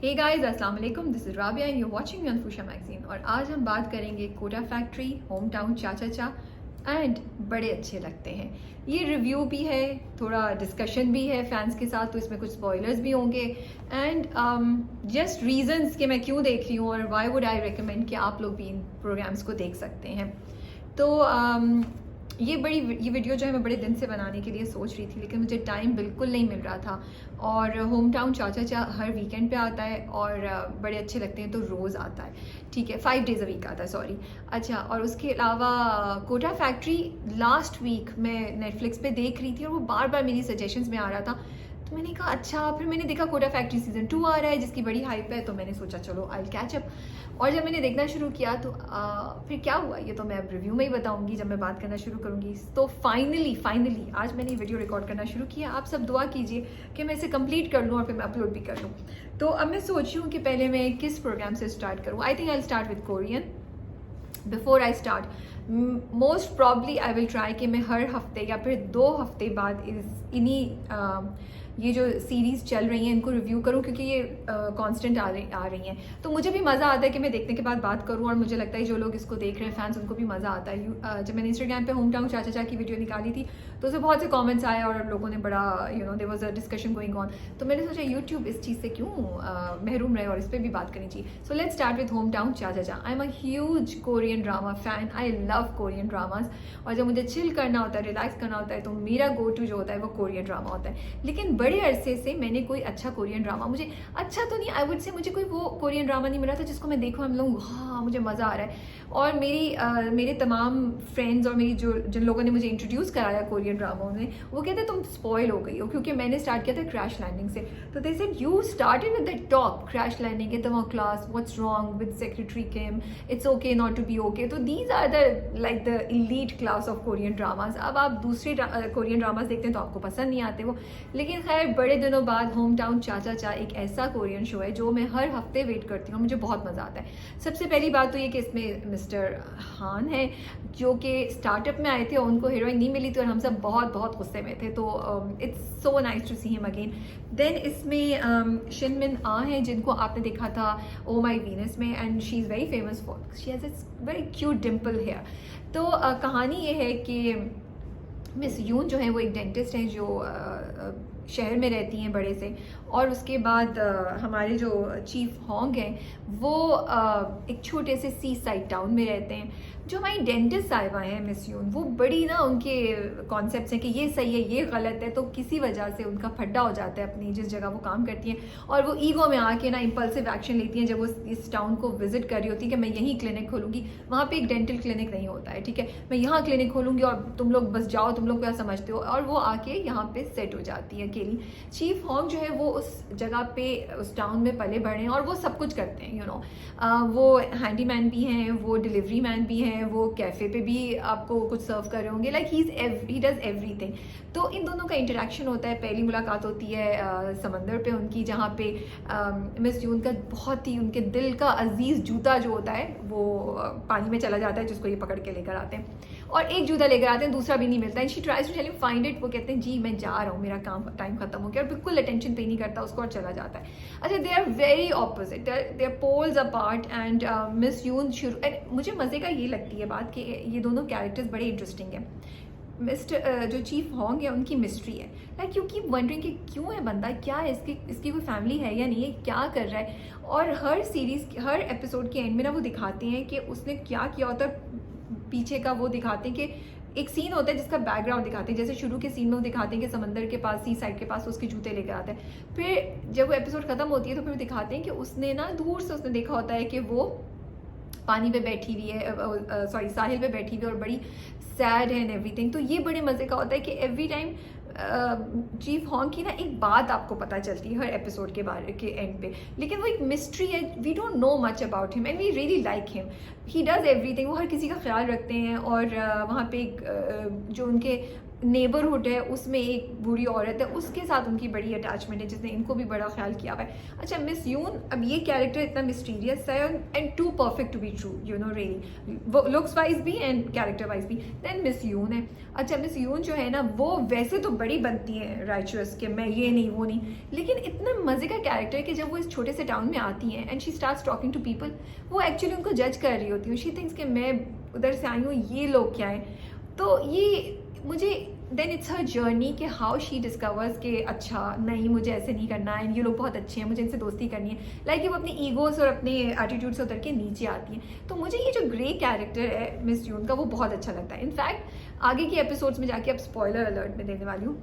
हे guys, अस्सलाम वालेकुम। This is Rabia and you watching me on Fuchsia magazine. और आज हम बात करेंगे Kota factory, home town cha cha चा एंड बड़े अच्छे लगते हैं। ये रिव्यू भी है, थोड़ा डिस्कशन भी है फैंस के साथ, तो इसमें कुछ स्पॉयलर्स भी होंगे एंड जस्ट रीजंस कि मैं क्यों देख रही हूँ और व्हाई वुड आई रिकमेंड कि आप लोग भी इन प्रोग्राम्स को देख सकते हैं। तो ये वीडियो जो है मैं बड़े दिन से बनाने के लिए सोच रही थी, लेकिन मुझे टाइम बिल्कुल नहीं मिल रहा था। और होम टाउन चा चा चा हर वीकेंड पे आता है और बड़े अच्छे लगते हैं तो रोज़ आता है, ठीक है, 5 डेज़ अ वीक आता है, सॉरी। अच्छा, और उसके अलावा कोटा फैक्ट्री लास्ट वीक मैं नेटफ्लिक्स पे देख रही थी और वो बार बार मेरी सजेशंस में आ रहा था, तो मैंने कहा अच्छा। फिर मैंने देखा कोटा फैक्ट्री सीज़न 2 आ रहा है जिसकी बड़ी हाइप है, तो मैंने सोचा चलो आई कैच अप। और जब मैंने देखना शुरू किया तो फिर क्या हुआ ये तो मैं अब रिव्यू में ही बताऊंगी जब मैं बात करना शुरू करूंगी। तो फाइनली आज मैंने वीडियो रिकॉर्ड करना शुरू किया। आप सब दुआ कीजिए कि मैं इसे कंप्लीट कर लूँ और फिर मैं अपलोड भी कर लूँ। तो अब मैं सोच रही हूँ कि पहले मैं किस प्रोग्राम से स्टार्ट करूँ। आई think I start with Korean. Before I start most probably I will try कि मैं हर हफ्ते या फिर 2 हफ्ते बाद ये जो सीरीज़ चल रही हैं इनको रिव्यू करूं, क्योंकि ये कांस्टेंट आ रही हैं। तो मुझे भी मज़ा आता है कि मैं देखने के बाद बात करूं, और मुझे लगता है जो लोग इसको देख रहे हैं फैंस, उनको भी मज़ा आता है। जब मैंने इंस्टाग्राम पे होम टाउन चा चा चा की वीडियो निकाली थी तो उसमें बहुत से कमेंट्स आए और लोगों ने बड़ा there was a discussion going on. तो मैंने सोचा यूट्यूब इस चीज़ से क्यों महरूम रहे और इस पर भी बात करनी चाहिए। So let's start with home town cha cha चा। I am a huge Korean drama fan. I love Korean dramas. और जब मुझे चिल करना होता है, रिलैक्स करना होता है, तो मेरा गो टू जो होता है वो कोरियन ड्रामा होता है। लेकिन बड़े अरसे से मैंने कोई अच्छा कोरियन ड्रामा, मुझे अच्छा तो नहीं, आई वुड से मुझे कोई वो कोरियन ड्रामा नहीं मिला था जिसको मैं देखूँ हम लोग हाँ मुझे मज़ा आ रहा है। और मेरे तमाम फ्रेंड्स और मेरी जिन लोगों ने मुझे इंट्रोड्यूस कराया कोरियन ड्रामाओं में, वो कहते तुम स्पॉइल हो गई हो, क्योंकि मैंने स्टार्ट किया था क्रैश लैंडिंग से। तो they said you started with that top crash landing, get the class, what's wrong with secretary Kim, it's okay not to be okay. तो these are the like the elite class of Korean dramas. अब आप दूसरे Korean dramas देखते हैं तो आपको पसंद नहीं आते वो। लेकिन खैर बड़े दिनों बाद होम टाउन चा चा चा एक ऐसा कोरियन शो है जो मैं हर हफ्ते वेट करती हूँ, मुझे बहुत मज़ा आता है। सबसे पहली बात तो ये कि इसमें मिस्टर हान है जो कि स्टार्टअप में आए थे, उनको हीरोइन नहीं मिली थी और हम सब बहुत बहुत गुस्से में थे। तो it's so nice to see him again. Then इसमें शिन मिन आ हैं जिनको आपने देखा था ओ माई वीनस में, and she is very famous for she has its very cute dimple hair. तो कहानी ये है कि मिस यून जो है वो एक डेंटिस्ट हैं जो शहर में रहती हैं बड़े से। और उसके बाद हमारे जो चीफ होंग हैं वो एक छोटे से सी साइड टाउन में रहते हैं। जो हमारी डेंटिस्ट साहिबा हैं मिस यून, वो बड़ी ना उनके कॉन्सेप्ट्स हैं कि ये सही है ये गलत है, तो किसी वजह से उनका फड्डा हो जाता है अपनी जिस जगह वो काम करती हैं, और वो ईगो में आके ना इम्पल्सिव एक्शन लेती हैं। जब वो इस टाउन को विजिट कर रही होती है कि मैं यहीं क्लिनिक खोलूँगी, वहाँ पे एक डेंटल क्लिनिक नहीं होता है, ठीक है, मैं यहाँ क्लिनिक खोलूँगी और तुम लोग बस जाओ, तुम लोग क्या समझते हो। और वो आके यहाँ पे सेट हो जाती है अकेली। चीफ होंग जो है वो उस जगह पे उस टाउन में पले बढ़े हैं और वो सब कुछ करते हैं, वो हैंडीमैन भी हैं, वो डिलीवरी मैन भी हैं, वो कैफ़े पे भी आपको कुछ सर्व कर रहे होंगे, लाइक ही डज एवरीथिंग। तो इन दोनों का इंटरेक्शन होता है। पहली मुलाकात होती है समंदर पे उनकी, जहाँ पे मिस यून का बहुत ही उनके दिल का अजीज़ जूता जो होता है वो पानी में चला जाता है, जिसको ये पकड़ के लेकर आते हैं। और एक जूता लेकर आते हैं, दूसरा भी नहीं मिलता। And she tries to tell him find it. वो कहते हैं जी मैं जा रहा हूँ, मेरा काम टाइम खत्म हो गया, और बिल्कुल अटेंशन पे नहीं करता उसको और चला जाता है। अच्छा, they are very opposite, they are poles apart. And miss Yoon and मुझे मज़े का ये लगती है बात कि ये दोनों कैरेक्टर्स बड़े इंटरेस्टिंग हैं। मिस्टर जो चीफ होंग है उनकी मिस्ट्री है, लाइक यू कीप वंडरिंग कि क्यों है बंदा, क्या है इसकी कोई फैमिली है या नहीं है, क्या कर रहा है। और हर सीरीज़ हर एपिसोड के एंड में ना वो दिखाते हैं कि उसने क्या किया होता है पीछे का। वो दिखाते हैं कि एक सीन होता है जिसका बैकग्राउंड दिखाते हैं। जैसे शुरू के सीन में वो दिखाते हैं कि समंदर के पास, सी साइड के पास उसके जूते लेकर आते हैं। फिर जब वो एपिसोड खत्म होती है तो फिर दिखाते हैं कि उसने ना दूर से उसने देखा होता है कि वो पानी पे बैठी हुई है, सॉरी साहिल पे बैठी हुई है और बड़ी सैड है एंड एवरीथिंग। तो ये बड़े मज़े का होता है कि एवरी टाइम चीफ होंग की ना एक बात आपको पता चलती है हर एपिसोड के बारे के एंड पे, लेकिन वो एक मिस्ट्री है। We don't know much about him and we really like him. He does everything, वो हर किसी का ख्याल रखते हैं। और वहाँ पे एक जो उनके नेबरहुड है उसमें एक बूढ़ी औरत है, उसके साथ उनकी बड़ी अटैचमेंट है जिसने इनको भी बड़ा ख्याल किया हुआ है। अच्छा मिस यून, अब ये कैरेक्टर इतना मिस्टीरियस है and too perfect to be true, you know really, वो लुक्स वाइज भी एंड कैरेक्टर वाइज भी। देन मिस यून है। अच्छा मिस यून जो है ना वो वैसे तो बड़ी बनती है राइचुअस के, मैं ये नहीं वो नहीं, लेकिन इतना मजे का कैरेक्टर है कि जब वो इस छोटे से टाउन में आती हैं and she starts talking to people, वो एक्चुअली उनको जज कर रही होती हूँ। शी थिंक्स कि मैं उधर से आई हूँ, ये लोग क्या है। तो ये मुझे देन इट्स हर जर्नी कि हाउ शी डिस्कवर्स कि अच्छा नहीं मुझे ऐसे नहीं करना है, ये लोग बहुत अच्छे हैं, मुझे इनसे दोस्ती करनी है। लाइक वो अपनी ईगोस और अपने एटीट्यूड से उतर के नीचे आती हैं। तो मुझे ये जो ग्रे कैरेक्टर है मिस जून का वो बहुत अच्छा लगता है। इनफैक्ट आगे की एपिसोड्स में जाके, अब स्पॉइलर अलर्ट में देने वाली हूँ,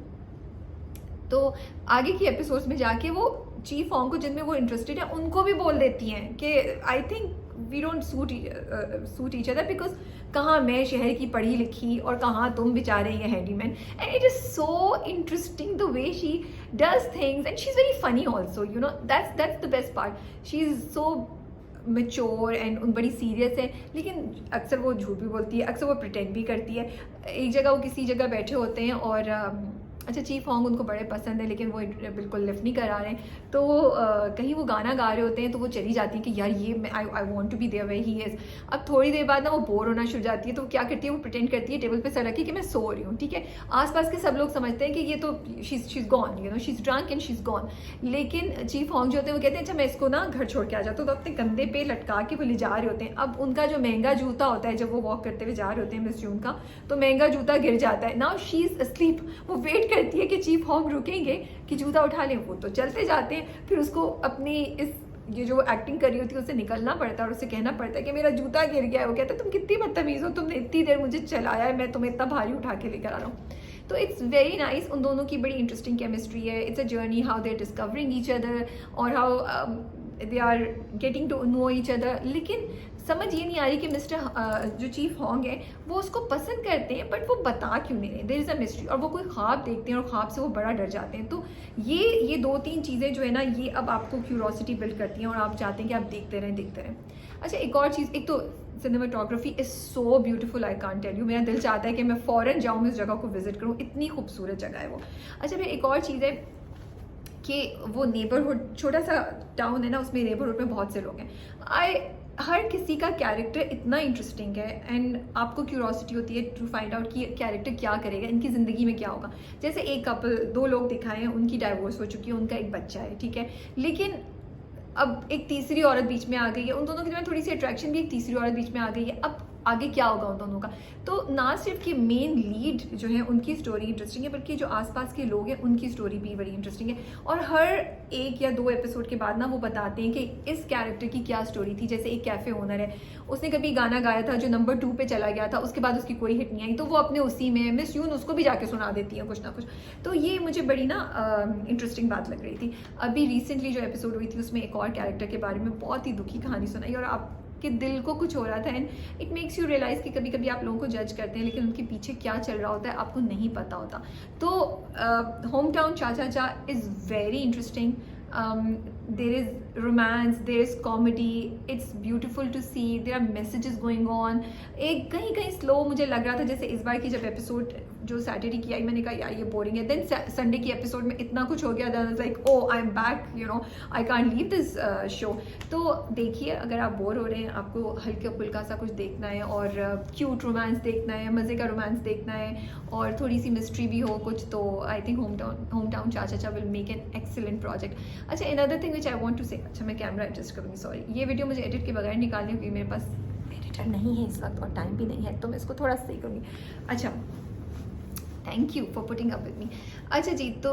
तो आगे की एपिसोड्स में जाके वो चीफ होंग को जिनमें वो इंटरेस्टेड है उनको भी बोल देती हैं कि I think we don't suit each other, because कहाँ मैं शहर की पढ़ी लिखी और कहाँ तुम बेचारे ये handyman. And it is so interesting the way she does things and she is very funny also, you know, that's the best part. She is so mature and बड़ी सीरियस है, लेकिन अक्सर वो झूठ भी बोलती है, अक्सर वो प्रिटेंड भी करती है। एक जगह वो किसी जगह बैठे होते हैं और अच्छा चीफ होंग उनको बड़े पसंद है लेकिन वो बिल्कुल लिफ्ट नहीं करा रहे हैं, तो कहीं वो गाना गा रहे होते हैं तो वो चली जाती है कि यार ये I want to be there where he is. अब थोड़ी देर बाद ना वो बोर होना शुरू जाती है, तो क्या करती है वो प्रिटेंड करती है टेबल पे सर रखी कि मैं सो रही हूँ, ठीक है। आसपास के सब लोग समझते हैं कि ये तो she is gone, you know, she is drunk and she is gone. लेकिन चीफ होंग जो होते हैं वो कहते हैं अच्छा मैं इसको ना घर छोड़ के आ जाता हूँ, तो अपने कंधे पे लटका के वो ले जा रहे होते हैं। अब उनका जो महंगा जूता होता है जब वो वॉक करते हुए जा रहे होते हैं मिस जून का, तो महंगा जूता गिर जाता है। नाउ शी इज़ अस्लीप, वो वेट करती है कि चीफ होंग रुकेंगे कि जूता उठा लें, वो तो चलते जाते हैं। फिर उसको अपनी इस ये जो एक्टिंग कर रही होती है उससे निकलना पड़ता है और उससे कहना पड़ता है कि मेरा जूता गिर गया है। वो कहता है तुम कितनी बदतमीज़ हो, तुमने इतनी देर मुझे चलाया है, मैं तुम्हें इतना भारी उठा के लेकर आ रहा हूँ। तो इट्स वेरी नाइस, उन दोनों की बड़ी इंटरेस्टिंग केमिस्ट्री है। It's a journey how they are discovering each other और how they are getting to know each other. लेकिन समझ ये नहीं आ रही कि मिस्टर जो चीफ होंग है वो उसको पसंद करते हैं बट वो बता क्यों नहीं रहे। There is a mystery. और वो कोई ख्वाब देखते हैं और ख्वाब से वो बड़ा डर जाते हैं। तो ये दो तीन चीज़ें जो है ना ये अब आपको क्यूरोसिटी बिल्ड करती हैं और आप चाहते हैं कि आप देखते रहें। अच्छा एक और चीज़, एक तो cinematography is so beautiful, I can't tell you. मेरा दिल चाहता है कि मैं फ़ौरन जाऊँ इस जगह को विजिट करूँ, इतनी खूबसूरत जगह है वो। अच्छा फिर एक और चीज़ है कि वो नेबरहुड, छोटा सा टाउन है ना, उसमें नेबरहुड में बहुत से लोग हैं। हर किसी का कैरेक्टर इतना इंटरेस्टिंग है एंड आपको क्यूरोसिटी होती है टू फाइंड आउट कि कैरेक्टर क्या करेगा, इनकी ज़िंदगी में क्या होगा। जैसे एक कपल, दो लोग दिखाए हैं, उनकी डाइवोर्स हो चुकी है, उनका एक बच्चा है, ठीक है, लेकिन अब एक तीसरी औरत बीच में आ गई है। उन दोनों के दरमियान थोड़ी सी अट्रैक्शन भी एक तीसरी औरत बीच में आ गई है। अब आगे क्या होगा उन दोनों का। तो ना सिर्फ कि मेन लीड जो है उनकी स्टोरी इंटरेस्टिंग है, बल्कि जो आसपास के लोग हैं उनकी स्टोरी भी बड़ी इंटरेस्टिंग है। और हर एक या दो एपिसोड के बाद ना वो बताते हैं कि इस कैरेक्टर की क्या स्टोरी थी। जैसे एक कैफ़े ओनर है, उसने कभी गाना गाया था जो नंबर 2 पे चला गया था, उसके बाद उसकी कोई हिट नहीं आई, तो वो अपने उसी में मिस यून उसको भी जाके सुना देती है कुछ ना कुछ। तो ये मुझे बड़ी ना इंटरेस्टिंग बात लग रही थी। अभी रिसेंटली जो एपिसोड हुई थी उसमें एक और कैरेक्टर के बारे में बहुत ही दुखी कहानी सुनाई और आपके दिल को कुछ हो रहा था। And it makes you realise कि कभी कभी आप लोगों को जज करते हैं लेकिन उनके पीछे क्या चल रहा होता है आपको नहीं पता होता। तो होम टाउन चा चा चा is very interesting. there is romance, there is comedy, it's beautiful to see, there are messages going on। एक कहीं कहीं स्लो मुझे लग रहा था, जैसे इस बार की जब एपिसोड जो सैटरडे की आई मैंने कहा यार ये बोरिंग है। देन संडे की एपिसोड में इतना कुछ हो गया, then like oh I am back, you know, I can't leave this show. तो देखिए अगर आप बोर हो रहे हैं, आपको हल्का फुल्का सा कुछ देखना है और क्यूट रोमांस देखना है, मज़े का रोमांस देखना है और थोड़ी सी मिस्ट्री भी हो कुछ, तो I think home town cha cha cha will make an excellent project. अच्छा another thing which I want to say, अच्छा मैं कैमरा एडजस्ट करूँगी, सॉरी, ये वीडियो मुझे एडिट के बगैर निकालनी होगी, मेरे पास एडिटर नहीं है इस वक्त और टाइम भी नहीं है, तो मैं इसको थोड़ा सही करूँगी। अच्छा thank you for putting up with me. अच्छा जी, तो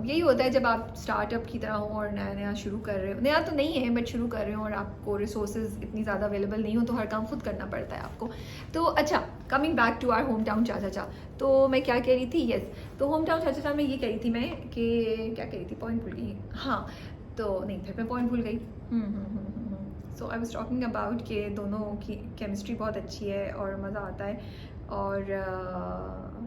यही होता है जब आप स्टार्टअप की तरह हो और नया नया शुरू कर रहे हो, नया तो नहीं है बट शुरू कर रहे हो और आपको रिसोर्सेज इतनी ज़्यादा अवेलेबल नहीं हो, तो हर काम खुद करना पड़ता है आपको। तो अच्छा coming back to our hometown cha cha चा, तो मैं क्या कह रही थी, यस, तो होम टाउन चा चा चा में ये कह रही थी मैं कि क्या कह रही थी, पॉइंट भूल गई। हाँ तो नहीं, फिर मैं पॉइंट भूल गई। सो आई वाज टॉकिंग अबाउट कि दोनों की केमिस्ट्री बहुत अच्छी है और मज़ा आता है और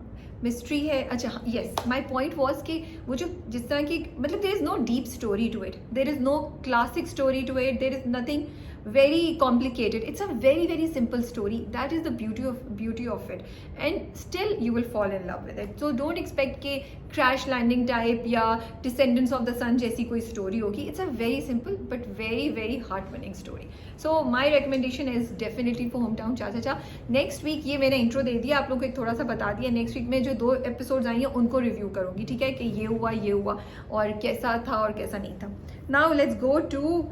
मिस्ट्री है। अच्छा यस, माई पॉइंट वॉज कि वो जो जिस तरह की, मतलब there is no deep story to it, there is no classic story to it, there is nothing very complicated. It's a very very simple story. That is the beauty of it, and still you will fall in love with it. So don't expect के crash landing type या Descendants of the Sun जैसी कोई story होगी. It's a very simple but very very heart winning story. So my recommendation is definitely for Hometown Cha Cha Cha. Next week ये मैंने intro दे दिया, आप लोगों को एक थोड़ा सा बता दिया. Next week में जो 2 episodes आई हैं उनको review करूँगी, ठीक है, कि ये हुआ और कैसा था और कैसा नहीं था. Now let's go to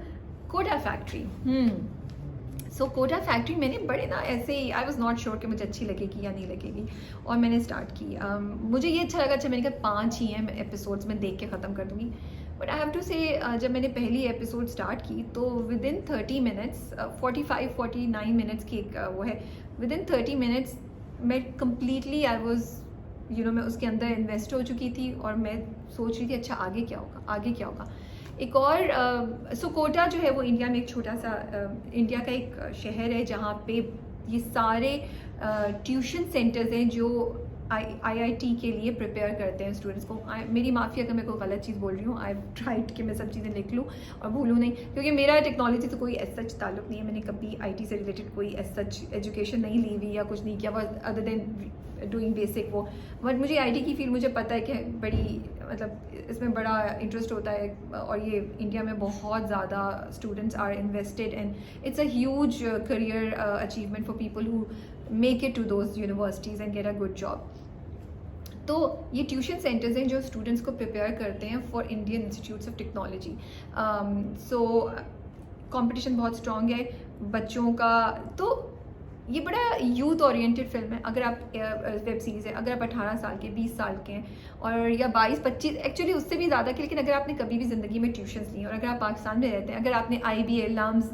Kota factory. So Kota factory मैंने बड़े ना ऐसे ही आई वॉज नॉट श्योर कि मुझे अच्छी लगेगी या नहीं लगेगी, और मैंने स्टार्ट की. मुझे ये अच्छा लगा. अच्छा मैंने कहा 5 ही हैं एपिसोड्स में देख के ख़त्म कर दूँगी. बट आई हैव टू से जब मैंने पहली एपिसोड स्टार्ट की तो विद इन 30 मिनट्स 45-49 मिनट्स की एक वो है, विद इन 30 मिनट्स मैं कम्प्लीटली आई वॉज मैं उसके अंदर इन्वेस्ट हो चुकी थी, और मैं सोच रही थी अच्छा आगे क्या होगा. एक और कोटा जो है वो इंडिया में एक छोटा सा इंडिया का एक शहर है जहाँ पे ये सारे ट्यूशन सेंटर्स हैं जो IIT के लिए प्रिपेयर करते हैं स्टूडेंट्स को. मेरी माफ़ी अगर मैं कोई गलत चीज़ बोल रही हूँ. आई ट्राइड कि मैं सब चीज़ें लिख लूँ और भूलूँ नहीं, क्योंकि मेरा टेक्नोलॉजी से कोई एज सच ताल्लुक नहीं है. मैंने कभी IT से रिलेटेड कोई एज सच एजुकेशन नहीं ली हुई या कुछ नहीं किया अदर देन डूइंग बेसिक वो. बट मुझे IT की फील्ड मुझे पता है कि बड़ी मतलब इसमें बड़ा इंटरेस्ट होता है, और ये इंडिया में बहुत ज़्यादा students are invested and it's a huge career achievement for people who make it to those universities and get a good job. तो ये ट्यूशन सेंटर्स हैं जो स्टूडेंट्स को प्रिपेयर करते हैं for Indian institutes of technology. So competition बहुत strong है बच्चों का. तो ये बड़ा यूथ ओरिएंटेड फिल्म है. अगर आप वेब सीरीज़ है, अगर आप 18 साल के 20 साल के हैं और या 22-25 एक्चुअली उससे भी ज़्यादा के, लेकिन अगर आपने कभी भी ज़िंदगी में ट्यूशन्स ली और अगर आप पाकिस्तान में रहते हैं, अगर आपने IBA, LUMS,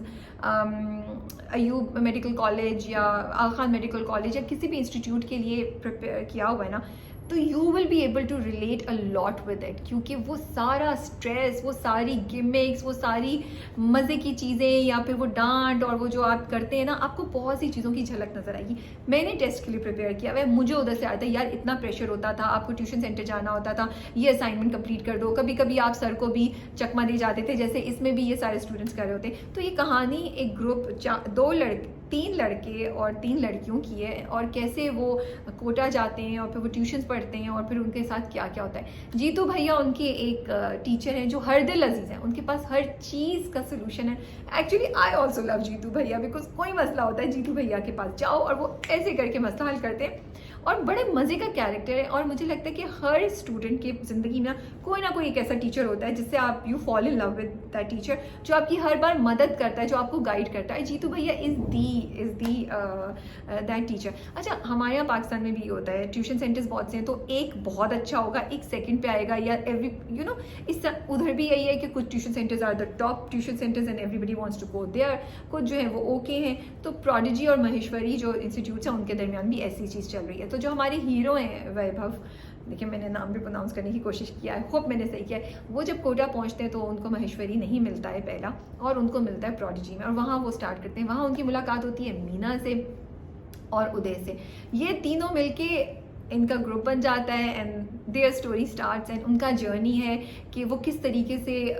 Ayub medical college या आगा खान मेडिकल कॉलेज या किसी भी इंस्टीट्यूट के लिए प्रिपेयर किया हुआ है ना, तो you will be able to relate a lot with it, क्योंकि वो सारा स्ट्रेस, वो सारी गिमिक्स, वो सारी मज़े की चीज़ें या फिर वो डांट और वो जो आप करते हैं ना, आपको बहुत सी चीज़ों की झलक नज़र आएगी. मैंने टेस्ट के लिए प्रिपेयर किया हुआ है, मुझे उधर से आता है यार इतना प्रेशर होता था, आपको ट्यूशन सेंटर जाना होता था, ये असाइनमेंट कंप्लीट कर दो. कभी कभी आप सर को भी चकमा दे जाते थे, जैसे इसमें भी ये सारे स्टूडेंट्स कर रहे होते. तो ये कहानी एक ग्रुप 3 लड़के और 3 लड़कियों की है, और कैसे वो कोटा जाते हैं और फिर वो ट्यूशन्स पढ़ते हैं और फिर उनके साथ क्या क्या होता है. जीतू भैया उनके एक टीचर हैं जो हर दिल अजीज़ हैं, उनके पास हर चीज़ का सोल्यूशन है. Actually I also love Jeetu Bhaiya, because कोई मसला होता है जीतू भैया के पास जाओ और वो ऐसे करके मसला हल करते हैं, और बड़े मज़े का कैरेक्टर है. और मुझे लगता है कि हर स्टूडेंट की ज़िंदगी में ना कोई एक ऐसा टीचर होता है जिससे आप you fall in love with that teacher, जो आपकी हर बार मदद करता है, जो आपको गाइड करता है. जीतू भैया इज़ दी दैट टीचर. अच्छा हमारे यहाँ पाकिस्तान में भी होता है, ट्यूशन सेंटर्स बहुत से हैं, तो एक बहुत अच्छा होगा, एक सेकंड पे आएगा, या इस उधर भी यही है कि कुछ tuition centres are the top tuition centres and everybody wants to go there, कुछ जो है वो ओके हैं. तो प्रोडिजी और महेश्वरी जो इंस्टीट्यूट्स हैं उनके दरमियान भी ऐसी चीज़ चल रही है. तो जो हमारे हीरो हैं वैभव, देखिए मैंने नाम भी प्रोनाउंस करने की कोशिश किया है, होप मैंने सही किया है. वो जब कोटा पहुंचते हैं तो उनको महेश्वरी नहीं मिलता है पहला, और उनको मिलता है प्रोडिजी में, और वहाँ वो स्टार्ट करते हैं. वहाँ उनकी मुलाकात होती है मीना से और उदय से. ये तीनों मिलके इनका ग्रुप बन जाता है and their story starts, and उनका जर्नी है कि वो किस तरीके से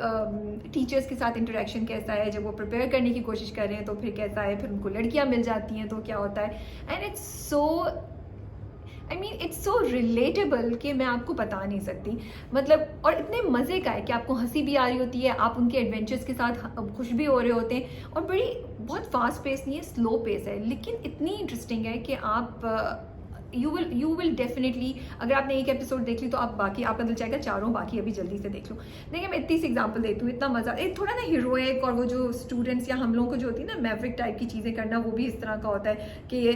टीचर्स के साथ इंटरेक्शन कैसा है, जब वो प्रिपेयर करने की कोशिश कर रहे हैं तो फिर कैसा है, फिर उनको लड़कियां मिल जाती हैं तो क्या होता है. एंड इट्स सो रिलेटेबल कि मैं आपको बता नहीं सकती, मतलब, और इतने मज़े का है कि आपको हंसी भी आ रही होती है, आप उनके एडवेंचर्स के साथ खुश भी हो रहे होते हैं, और बड़ी बहुत फास्ट पेस नहीं है, स्लो पेस है, लेकिन इतनी इंटरेस्टिंग है कि आप यू विल डेफिनेटली, अगर आपने एक एपिसोड देख ली तो आप बाकी आपका दिल चाहेगा चारों बाकी अभी जल्दी से देख लो. देखिए मैं इतनी सी एग्जांपल देती हूँ, इतना मज़ा, एक थोड़ा ना हीरोइक, और वो जो स्टूडेंट्स या हम लोगों को जो होती है ना मैवरिक टाइप की चीज़ें करना, वो भी इस तरह का होता है कि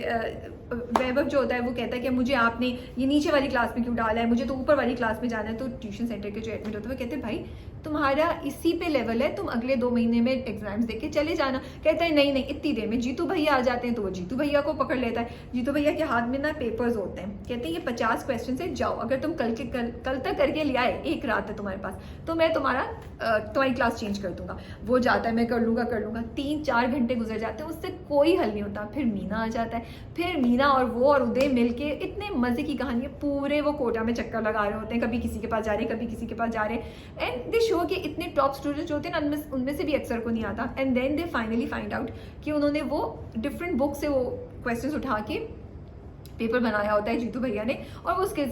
वैभव जो होता है वो कहता है कि मुझे आपने ये नीचे वाली क्लास में क्यों डाला है, मुझे तो ऊपर वाली क्लास में जाना है. तो ट्यूशन सेंटर के जो एडमिट होते हैं वो कहते हैं भाई तुम्हारा इसी पे लेवल है, तुम अगले 2 महीने में एग्जाम्स दे के चले जाना. कहता है नहीं इतनी देर में जीतू भैया आ जाते हैं, तो वो जीतू भैया को पकड़ लेता है. जीतू भैया के हाथ में ना पेपर्स होते हैं, कहते हैं ये 50 क्वेश्चन है, जाओ अगर तुम कल तक करके ले आए, एक रात है तुम्हारे पास, तो मैं तुम्हारी क्लास चेंज कर दूंगा. वो जाता है, मैं कर लूँगा. 3-4 घंटे गुजर जाते हैं, उससे कोई हल नहीं होता. फिर मीना आ जाता है, फिर मीना और वो और उदय मिलके, इतने मज़े की कहानी है. पूरे वो कोटा में चक्कर लगा रहे होते हैं, कभी किसी के पास जा रहे, कभी किसी के पास जा रहे, एंड दे शो के इतने टॉप स्टूडेंट्स जो होते हैं ना उनमें से भी अक्सर को नहीं आता, and then they finally find out कि उन्होंने वो डिफरेंट बुक से वो क्वेश्चंस उठा के पेपर बनाया होता है जीतू भैया ने, और वो उसके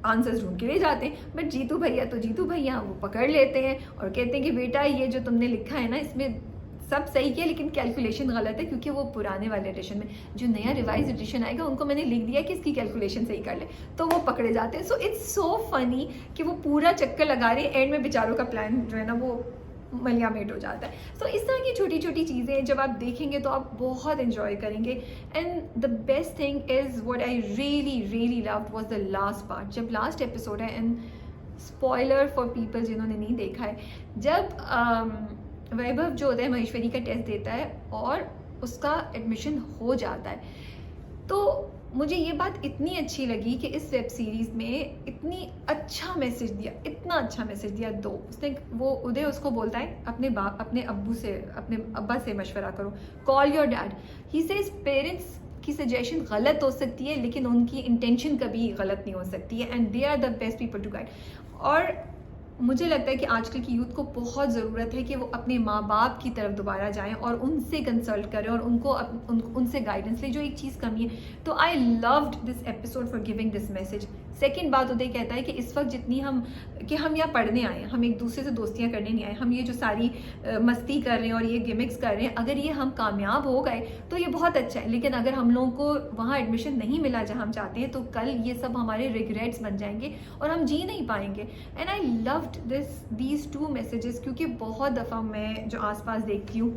आंसर्स ढूंढ के ले जाते हैं। बट जीतू भैया वो पकड़ लेते हैं और कहते हैं कि बेटा ये जो तुमने लिखा है ना इसमें सब सही किया लेकिन कैलकुलेशन गलत है, क्योंकि वो पुराने वाले एडिशन में, जो नया रिवाइज एडिशन आएगा उनको मैंने लिख दिया कि इसकी कैलकुलेशन सही कर ले, तो वो पकड़े जाते हैं। सो इट्स सो फनी कि वो पूरा चक्कर लगा रहे हैं, एंड में बेचारों का प्लान जो है ना वो मलियामेट हो जाता है। सो इस तरह की छोटी छोटी चीज़ें जब आप देखेंगे तो आप बहुत इन्जॉय करेंगे। And the best thing is what I really loved was the last part, जब लास्ट एपिसोड है, एंड स्पॉइलर फॉर पीपल जिन्होंने नहीं देखा है, जब वैभव जो होता है महेश्वरी का टेस्ट देता है और उसका एडमिशन हो जाता है, तो मुझे ये बात इतनी अच्छी लगी कि इस वेब सीरीज़ में इतनी अच्छा मैसेज दिया, इतना अच्छा मैसेज दिया। उसने वो उदय उसको बोलता है अपने अब्बू से, अपने अब्बा से मशवरा करो, call your dad. He says parents की सजेशन गलत हो सकती है लेकिन उनकी इंटेंशन कभी गलत नहीं हो सकती है, and they are the best people to guide. और मुझे लगता है कि आजकल की यूथ को बहुत ज़रूरत है कि वो अपने माँ बाप की तरफ दोबारा जाएं और उनसे कंसल्ट करें और उनसे गाइडेंस लें, जो एक चीज़ कमी है। तो I loved this episode for giving this message. Second बात उदय कहता है कि इस वक्त जितनी हम यहाँ पढ़ने आए हैं, हम एक दूसरे से दोस्तियाँ करने नहीं आए, हम ये जो सारी मस्ती कर रहे हैं और ये गिमिक्स कर रहे हैं, अगर ये हम कामयाब हो गए तो ये बहुत अच्छा है, लेकिन अगर हम लोगों को वहाँ एडमिशन नहीं मिला जहाँ हम चाहते हैं तो कल ये सब हमारे रिग्रेट्स बन जाएंगे और हम जी नहीं पाएंगे। And I loved these two messages, क्योंकि बहुत दफ़ा मैं जो आसपास देखती हूँ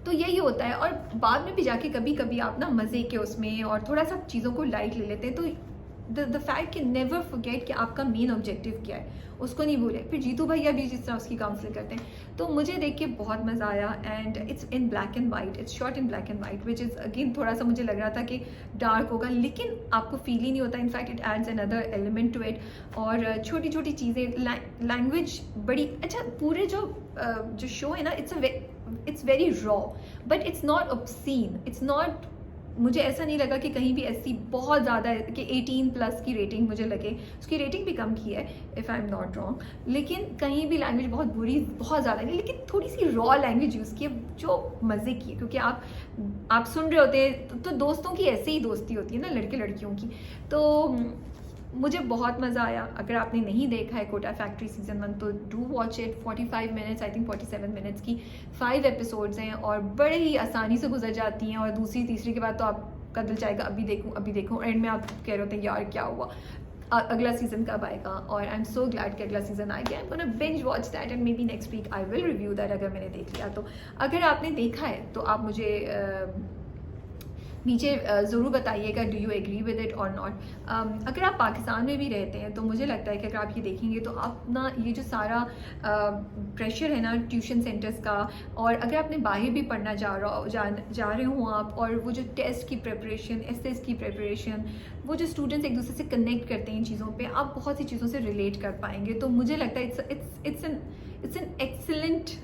तो यही होता है, और बाद में भी जाके कभी कभी आप ना मज़े के उसमें और थोड़ा सा चीज़ों को लाइट ले लेते हैं, तो द फैक्ट कि नेवर फॉरगेट कि आपका मेन ऑब्जेक्टिव क्या है उसको नहीं भूले। फिर जीतू भैया भी जिस तरह उसकी काउंसलिंग करते हैं, तो मुझे देख के बहुत मज़ा आया। And it's in black and white, it's shot in black and white, which is again थोड़ा सा मुझे लग रहा था कि डार्क होगा, लेकिन आपको फील ही नहीं होता। In fact it adds another element to it, और छोटी छोटी चीज़ें, लैंग्वेज बड़ी अच्छा, पूरे जो शो है ना it's very raw but it's not obscene, it's not, मुझे ऐसा नहीं लगा कि कहीं भी ऐसी बहुत ज़्यादा कि 18+ की रेटिंग मुझे लगे, उसकी रेटिंग भी कम की है if I am not wrong, लेकिन कहीं भी लैंग्वेज बहुत बुरी बहुत ज़्यादा नहीं, लेकिन थोड़ी सी रॉ लैंग्वेज यूज़ की है जो मज़े की है, क्योंकि आप सुन रहे होते हैं तो दोस्तों की ऐसे ही दोस्ती होती है ना, लड़के लड़कियों की। तो मुझे बहुत मज़ा आया। अगर आपने नहीं देखा है कोटा फैक्ट्री सीज़न 1 तो do watch it. 45 minutes, I think 47 minutes की 5 एपिसोड्स हैं और बड़े ही आसानी से गुजर जाती हैं, और दूसरी तीसरी के बाद तो आपका दिल चाहेगा अभी देखूँ, एंड में आप कह रहे होते हैं यार क्या हुआ, अगला सीज़न कब आएगा। और आई एम सो ग्लैड कि अगला सीज़न आ गया। I am gonna binge watch that and maybe next week I will review that, अगर मैंने देख लिया तो। अगर आपने देखा है तो आप मुझे नीचे ज़रूर बताइएगा do you agree with it और नॉट। अगर आप पाकिस्तान में भी रहते हैं तो मुझे लगता है कि अगर आप ये देखेंगे तो आप ना ये जो सारा प्रेशर है ना ट्यूशन सेंटर्स का, और अगर आपने बाहर भी पढ़ना जा रहे हों आप, और वो जो टेस्ट की प्रिपरेशन, एसएस की प्रिपरेशन, वो जो स्टूडेंट्स एक दूसरे से कनेक्ट करते हैं इन चीज़ों पे, आप बहुत सी चीज़ों से रिलेट कर पाएंगे। तो मुझे लगता है it's an excellent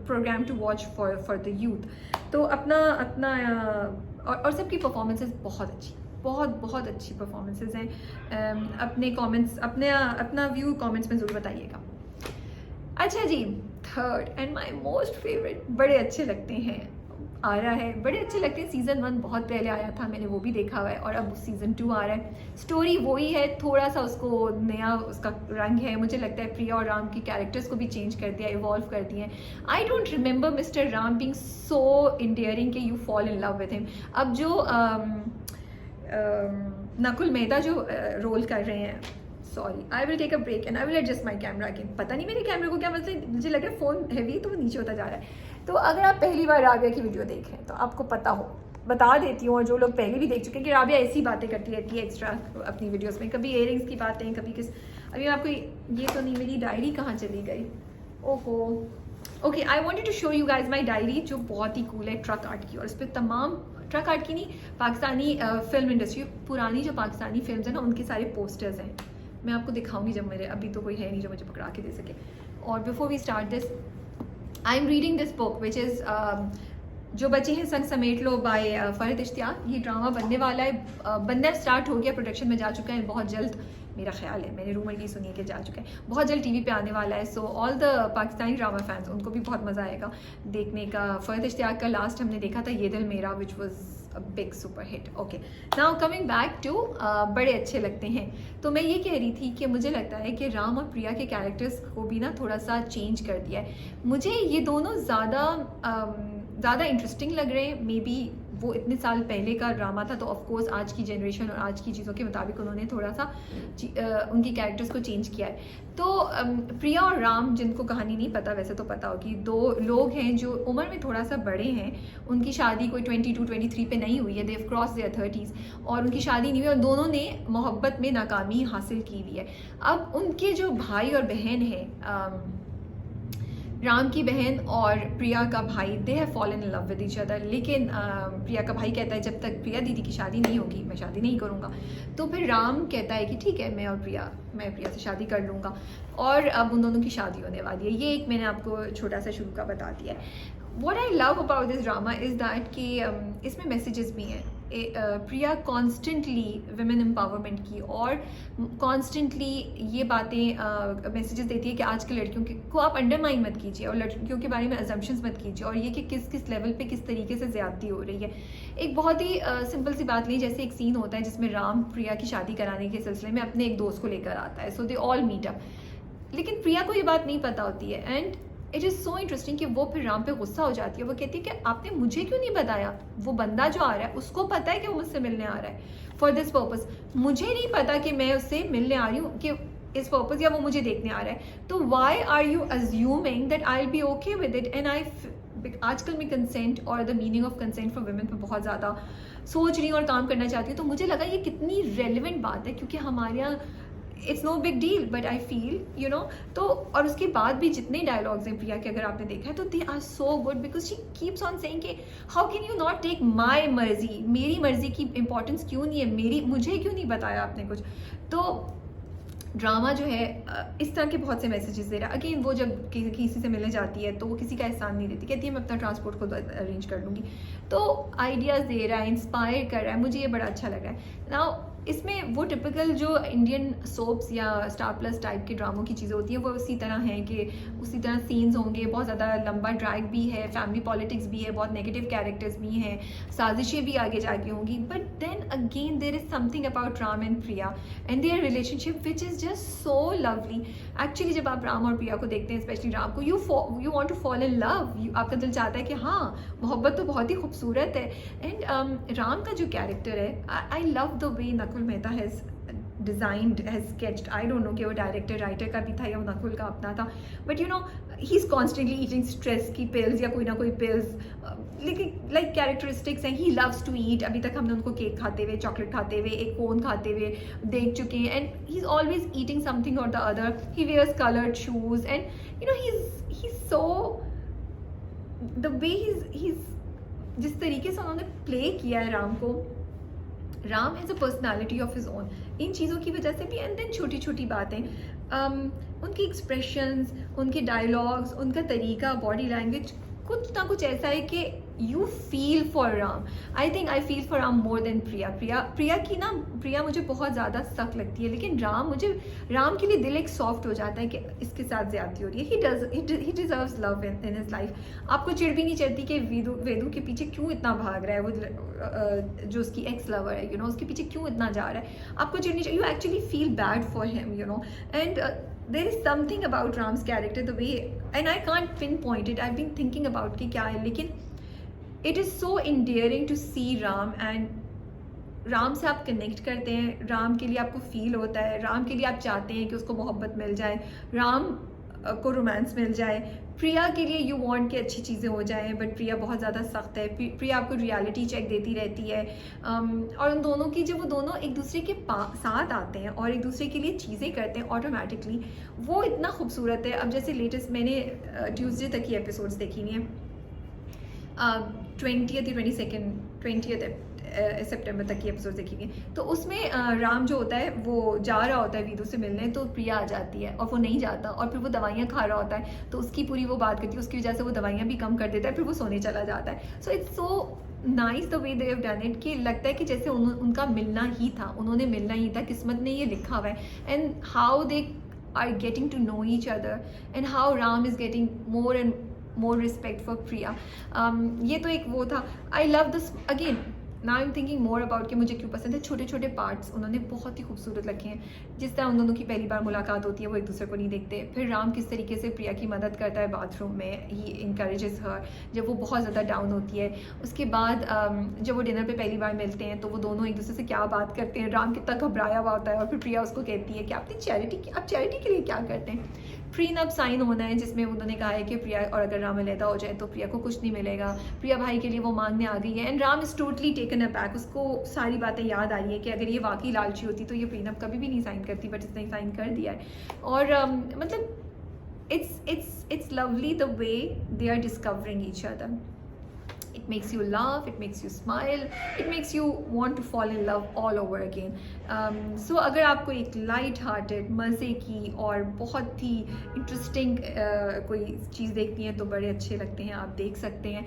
programme to watch for the youth. तो अपना और सबकी परफॉर्मेंसेस बहुत अच्छी परफॉर्मेंसेस हैं। अपने कमेंट्स, अपना व्यू कमेंट्स में ज़रूर बताइएगा। अच्छा जी, third and my most favourite, बड़े अच्छे लगते हैं, आ रहा है, बड़े अच्छे लगते हैं। सीज़न 1 बहुत पहले आया था, मैंने वो भी देखा हुआ है, और अब सीज़न 2 आ रहा है। स्टोरी वही है, थोड़ा सा उसको नया उसका रंग है। मुझे लगता है प्रिया और राम की कैरेक्टर्स को भी चेंज कर दिया, इवॉल्व कर दिए। I don't remember mister Ram being so endearing कि you fall in love with him. अब जो नकुल मेहता जो रोल कर रहे हैं, sorry I will take a break and I will adjust my camera again. पता नहीं मेरे कैमरे को क्या मतलब, मुझे लग रहा है फ़ोन हैवी तो वो नीचे होता जा रहा है। तो अगर आप पहली बार राबिया की वीडियो देख रहे हैं तो आपको पता हो, बता देती हूँ, और जो लोग पहले भी देख चुके हैं कि राबिया ऐसी बातें करती रहती है एक्स्ट्रा अपनी वीडियोस में, कभी इयरिंग्स की बातें, कभी किस, अभी आपको ये तो नहीं, मेरी डायरी कहाँ चली गई, ओहो। Okay, I wanted to show you guys my diary, जो बहुत ही कूल है, ट्रक आर्ट की, और इस पर तमाम ट्रक आर्ट की नहीं, पाकिस्तानी फिल्म इंडस्ट्री, पुरानी जो पाकिस्तानी फिल्म है ना, उनके सारे पोस्टर्स हैं। मैं आपको दिखाऊंगी जब मेरे, अभी तो कोई है नहीं जो मुझे पकड़ा के दे सके। और before we start this, I am reading this book which is जो बचे हैं संग समेट लो बाय फरहत इश्तियाक। ये ड्रामा बनने वाला है, बनना स्टार्ट हो गया, प्रोडक्शन में जा चुका है, बहुत जल्द मेरा ख्याल है, मैंने रूमर की सुनी है कि जा चुका है, बहुत जल्द टीवी पे आने वाला है। So all the Pakistani drama fans, उनको भी बहुत मज़ा आएगा देखने का। फर्द इश्तियाक का लास्ट हमने देखा था ये दिल मेरा, which was a big super hit. Okay, now coming back to बड़े अच्छे लगते हैं। तो मैं ये कह रही थी कि मुझे लगता है कि राम और प्रिया के कैरेक्टर्स को भी ना थोड़ा सा चेंज कर दिया है। मुझे ये दोनों ज़्यादा इंटरेस्टिंग लग रहे हैं। मे बी वो इतने साल पहले का ड्रामा था, तो ऑफ कोर्स आज की जनरेशन और आज की चीज़ों के मुताबिक उन्होंने थोड़ा सा उनकी कैरेक्टर्स को चेंज किया है। तो प्रिया और राम, जिनको कहानी नहीं पता वैसे तो पता होगी, दो लोग हैं जो उम्र में थोड़ा सा बड़े हैं। उनकी शादी कोई 22-23 पे नहीं हुई है, they have cross there 30s, और उनकी शादी नहीं हुई और दोनों ने मोहब्बत में नाकामी हासिल की हुई है। अब उनके जो भाई और बहन है, राम की बहन और प्रिया का भाई, they have fallen in love with each other. लेकिन प्रिया का भाई कहता है जब तक प्रिया दीदी की शादी नहीं होगी मैं शादी नहीं करूँगा। तो फिर राम कहता है कि ठीक है, मैं प्रिया से शादी कर लूँगा, और अब उन दोनों की शादी होने वाली है। ये एक मैंने आपको छोटा सा शुरू का बता दिया है। What I love about this drama is that कि इसमें मैसेजेस भी हैं। प्रिया कॉन्स्टेंटली विमेन एम्पावरमेंट की और कॉन्स्टेंटली ये बातें मैसेजेस देती है कि आज के लड़कियों को आप अंडरमाइन मत कीजिए और लड़कियों के बारे में अजम्पशंस मत कीजिए, और ये कि किस किस लेवल पे किस तरीके से ज़्यादती हो रही है। एक बहुत ही सिंपल सी बात नहीं, जैसे एक सीन होता है जिसमें राम प्रिया की शादी कराने के सिलसिले में अपने एक दोस्त को लेकर आता है, सो दे ऑल मीट अप। लेकिन प्रिया को ये बात नहीं पता होती है, and it is so interesting कि वो फिर राम पे गुस्सा हो जाती है। वो कहती है कि आपने मुझे क्यों नहीं बताया? वो बंदा जो आ रहा है उसको पता है कि वो मुझसे मिलने आ रहा है फॉर दिस पर्पस, मुझे नहीं पता कि मैं उससे मिलने आ रही हूँ कि इस पर्पस, या वो मुझे देखने आ रहा है। तो why are you assuming that I will be okay with it? And आजकल मैं कंसेंट और the meaning of consent for women पर बहुत ज़्यादा सोच रही हूँ और काम करना चाहती हूँ। तो मुझे लगा ये कितनी रेलिवेंट बात है, क्योंकि हमारे यहाँ it's no big deal, but I feel you know. तो और उसके बाद भी जितने डायलॉग्स हैं प्रिया के, अगर आपने देखा है तो they are so good, because she keeps on saying कि how can you not take my मर्जी, मेरी मर्जी की इंपॉर्टेंस क्यों नहीं है, मुझे क्यों नहीं बताया आपने कुछ। तो ड्रामा जो है इस तरह के बहुत से मैसेजेस दे रहा है। अगेन वो जब किसी से मिलने जाती है तो वो किसी का एहसान नहीं देती, कहती है मैं अपना ट्रांसपोर्ट खुद अरेंज कर लूँगी। तो आइडियाज़ दे रहा है, इंस्पायर कर रहा है, मुझे ये बड़ा अच्छा लग रहा है। नाउ इसमें वो टिपिकल जो इंडियन सोप्स या स्टार प्लस टाइप के ड्रामों की चीज़ें होती हैं वो उसी तरह हैं कि उसी तरह सीन्स होंगे, बहुत ज़्यादा लंबा ड्रैग भी है, फैमिली पॉलिटिक्स भी है, बहुत नेगेटिव कैरेक्टर्स भी हैं, साजिशें भी आगे जाके होंगी। But then again there is something about Ram and Priya and their relationship which is just so lovely. Actually जब आप राम और प्रिया को देखते हैं, स्पेशली राम को, you want to fall in love, आपका दिल चाहता है कि हाँ मोहब्बत तो बहुत ही खूबसूरत है। एंड राम का जो कैरेक्टर है, I love the way Nakul Mehta has designed, has sketched. I don't know कि वो डायरेक्टर राइटर का भी था या नकुल का अपना था, but you know he is constantly eating stress की पिल्स या कोई ना कोई पिल्स, लेकिन लाइक कैरेक्टरिस्टिक्स हैं। ही लव्स टू ईट, अभी तक हमने उनको केक खाते हुए, चॉकलेट खाते हुए, एक कोन खाते हुए देख चुके हैं, and he is always eating something और the other. He wears coloured shoes and you know he is so the way he जिस तरीके से उन्होंने प्ले किया है राम को, Ram has a personality of his own इन चीज़ों की वजह से भी। एंड देन छोटी छोटी बातें, उनकी एक्सप्रेशंस, उनके डायलॉग्स, उनका तरीका, बॉडी लैंग्वेज, कुछ ना कुछ ऐसा है कि you feel for Ram. I think I feel for Ram more than Priya. Priya मुझे बहुत ज़्यादा सख्त लगती है, लेकिन राम के लिए दिल एक सॉफ्ट हो जाता है कि इसके साथ ज़्यादती हो रही है। ही deserves love in his life. आपको चिढ़ भी नहीं चढ़ती कि वेदू के पीछे क्यों इतना भाग रहा है, वो जो उसकी एक्स लवर है, यू नो, उसके पीछे क्यों इतना जा रहा है। आपको चिढ़ नहीं चाहिए, you actually feel bad for him, you know. And there is something about Ram's character, the way, and I can't pinpoint it, I've been thinking about कि क्या है, लेकिन it is so endearing to see Ram, and Ram से आप connect करते हैं, राम के लिए आपको फील होता है, राम के लिए आप चाहते हैं कि उसको मोहब्बत मिल जाए, राम को रोमांस मिल जाए। प्रिया के लिए यू वांट कि अच्छी चीज़ें हो जाएं, बट प्रिया बहुत ज़्यादा सख्त है। प्रिया आपको रियलिटी चेक देती रहती है। और उन दोनों की, जब वो दोनों एक दूसरे के साथ आते हैं और एक दूसरे के लिए चीज़ें करते हैं ऑटोमेटिकली, वो इतना खूबसूरत है। अब जैसे लेटेस्ट मैंने ट्यूसडे तक की एपिसोड्स देखी हुई हैं, 20th सितंबर तक की एपिसोड देखी हुई। तो उसमें राम जो होता है वो जा रहा होता है वीदू से मिलने, तो प्रिया आ जाती है और वो नहीं जाता, और फिर वो दवाइयाँ खा रहा होता है, तो उसकी पूरी वो बात करती है, उसकी वजह से वो दवाइयाँ भी कम कर देता है, फिर वो सोने चला जाता है। So it's so nice the way they have done it, कि लगता है कि जैसे उनका मिलना ही था, उन्होंने मिलना ही था, किस्मत ने ये लिखा हुआ है. And how they are getting to know each other and how Ram is getting more and more respect for Priya. ये तो एक वो था. I love this again. Now I'm thinking more about कि मुझे क्यों पसंद है. छोटे छोटे पार्ट्स उन्होंने बहुत ही खूबसूरत रखे हैं. जिस तरह उन दोनों की पहली बार मुलाकात होती है, वो एक दूसरे को नहीं देखते. फिर राम किस तरीके से प्रिया की मदद करता है बाथरूम में, ही इंकरेजेस हर जब वो बहुत ज़्यादा डाउन होती है. उसके बाद जब वो डिनर पे पहली बार मिलते हैं तो वो दोनों एक दूसरे से क्या बात करते हैं. राम कितना घबराया हुआ होता है और फिर प्रिया उसको कहती है कि आप चैरिटी के लिए क्या करते हैं. प्रीनप साइन होना है जिसमें उन्होंने कहा है कि प्रिया और अगर राम अलहदा हो जाए तो प्रिया को कुछ नहीं मिलेगा. प्रिया भाई के लिए वो मांगने आ गई है and Ram is totally taken aback. उसको सारी बातें याद आ रही है कि अगर ये वाकई लालची होती तो ये प्रीनप कभी भी नहीं साइन करती, बट इसने साइन कर दिया है. और मतलब it's lovely the way they are discovering each other. It makes you laugh, it makes you smile, it makes you want to fall in love all over again. So अगर आपको एक light hearted मज़े की और बहुत ही interesting कोई चीज़ देखनी है तो बड़े अच्छे लगते हैं, आप देख सकते हैं.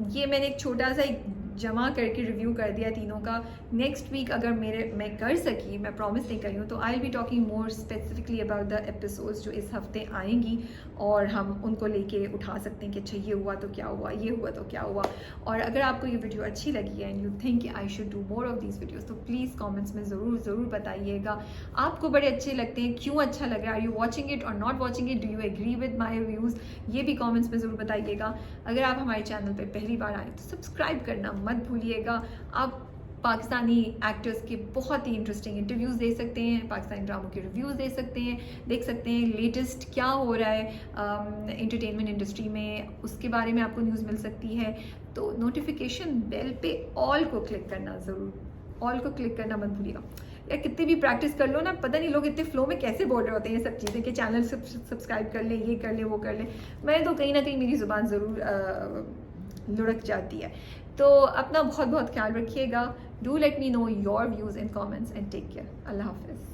ये मैंने एक छोटा सा एक जमा करके रिव्यू कर दिया तीनों का. नेक्स्ट वीक अगर मैं कर सकी, मैं प्रॉमिस नहीं करी हूँ, तो आई will be talking more specifically about the episodes जो इस हफ्ते आएंगी और हम उनको लेके उठा सकते हैं कि अच्छा ये हुआ तो क्या हुआ, ये हुआ तो क्या हुआ. और अगर आपको ये वीडियो अच्छी लगी है and you think I should do more of these videos तो प्लीज़ कॉमेंट्स में ज़रूर बताइएगा. आपको बड़े अच्छे लगते हैं, क्यों अच्छा लग रहा है, आर यू वॉचिंग इट और not watching it, do you agree with my views, ये भी कॉमेंट्स में ज़रूर बताइएगा. अगर आप हमारे चैनल पर पहली बार आए तो सब्सक्राइब करना मत भूलिएगा. आप पाकिस्तानी एक्टर्स के बहुत ही इंटरेस्टिंग इंटरव्यूज़ दे सकते हैं, पाकिस्तानी ड्रामों के रिव्यूज़ दे सकते हैं, देख सकते हैं लेटेस्ट क्या हो रहा है एंटरटेनमेंट इंडस्ट्री में, उसके बारे में आपको न्यूज़ मिल सकती है. तो नोटिफिकेशन बेल पे ऑल को क्लिक करना ज़रूर, ऑल को क्लिक करना मत भूलिएगा. या कितनी भी प्रैक्टिस कर लो ना, पता नहीं लोग इतने फ्लो में कैसे बोल रहे होते हैं ये सब चीज़ें कि चैनल सब्सक्राइब कर ले, ये कर ले, वो कर ले. मैं तो कहीं ना कहीं मेरी ज़ुबान ज़रूर लुढ़क जाती है. तो अपना बहुत ख्याल रखिएगा. Do let me know your views in comments and take care. अल्लाह हाफिज़.